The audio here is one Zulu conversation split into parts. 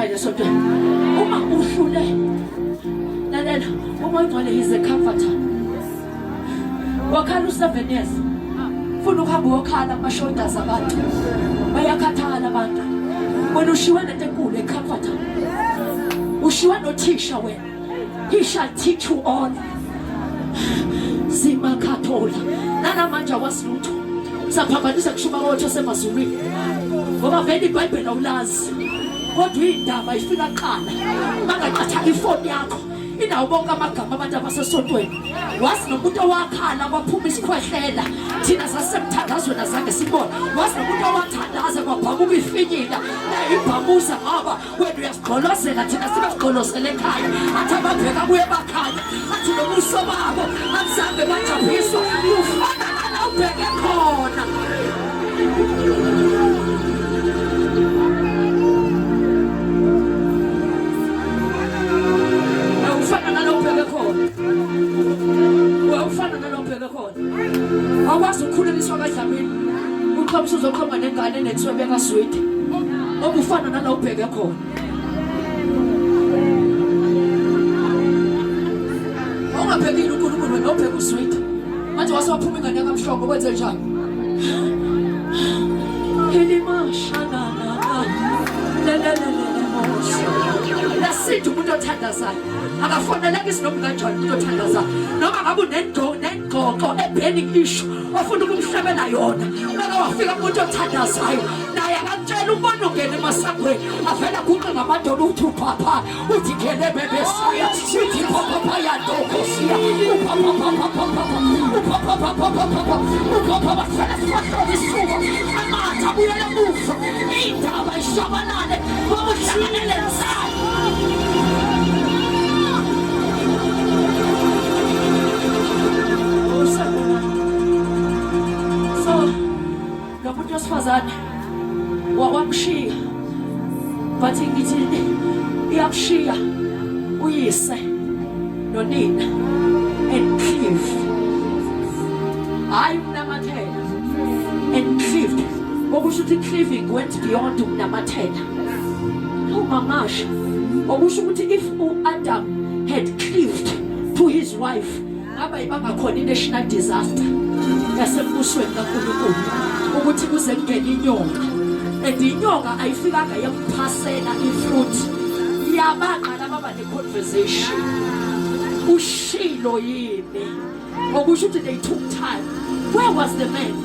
kusayile sonto uma uhlule lalela uma ingcwele is a comforter wakhala u7 years ufuna ukuhamba uyokhala ama-shoulders abantu bayakhathala abantu wena ushiwe nento enkulu ecomforter ushiwe nothisha wena he shall teach you all simakhathola nanamanje awasilutho saphambanisa kushuma kwethu semazulwini ngoba vele iBhayibheli awulazi kodwa indaba ifika qala bangaqatha ifoni yakho inawo bonke amagama abantu abasesontweni wazi nomuntu owakhala kwaphuma isikhwehlela thina sasemthandazweni azange sibone wazi nomuntu owathandaza kwabhamuka ifinyila ibhamuza ngoba wena uyasiqolozela thina sibasigqolozele ekhaya athi ababheka kuye bakhanya athi nobuso babo azange bajabhiswa ufana nala ubheke khona awazi ukukhuleliswa kadlamini uqhamusa uzokhomba nengane netswebe kaswidi obufana nala ubheke khona ungabhekile uNkulunkulu wena ubheke uswidi manje wasewaphuma ingane yakamshongo kwenze njani elimashana lasithi umuntu othandazayo akafoneleki isinomkanjani umuntu othandazayo noma ngabe unengxoxo e-burning issue wafuna ukumhlabela yona naka wafika umuntu othandazayo naye akatshela umbona ungene emasangweni avela kunqe ngamadolo uthi uphapha uthi ngene bebesiya uthi phapha yadokosiya uphapha isuka amanzi abuyela emuva indaba ishabalale ngoba uhlanganele nzalo Lomuntu wesifazane wamshiya bathi ngithi iyamshiya uyise nonina and cleave hayi unamathela and cleaved okusho ukuthi cleaving went beyond unamathela umamasha okusho ukuthi if Adam had cleaved to his wife aba ibangakhona i-national disaster yasembusweni kaNkulunkulu ukuthi kuze kungene inyonga and inyonga ayifikanga yakuphasela ifruit yabaqala baba ne-conversation ushilo yini okusho ukuthi they took time where was the man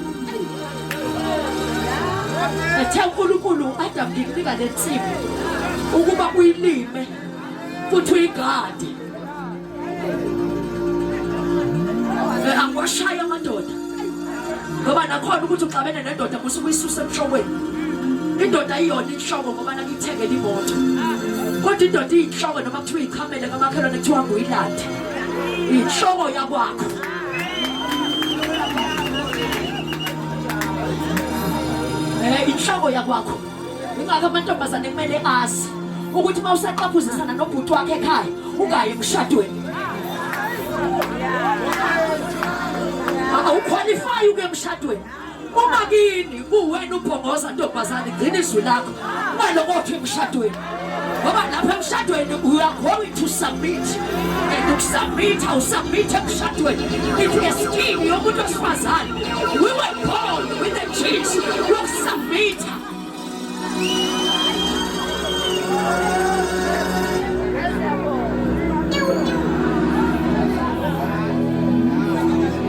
ethe uNkulunkulu Adam ngikunika le nsimi ukuba uyilime futhi uyigade angwashaya amadoda ngoba nakhona ukuthi uxabene nendoda musuku isuse emshokweni indoda iyona inhloko ngoba nakithengele imoto kodwa indoda iyinhloko noma kuthiwa ikhamele ngamakhelwane kuthiwa nguyilande inhloko yakwakho inhloko yakwakho ingakho amantombazane kumele azi ukuthi mawusaqaphuzisana nobhuti wakhe ekhaya ungayi emshadweni awuqualify ukuya emshadweni uma kini kuwena ubhongoza ntombazane gcina izwi lakho ungalokho emshadweni ngoba lapha emshadweni we are going to submit and ukusubmit awusubmit emshadweni it is king yomuntu wesifazane we were born with the genes yokusubmit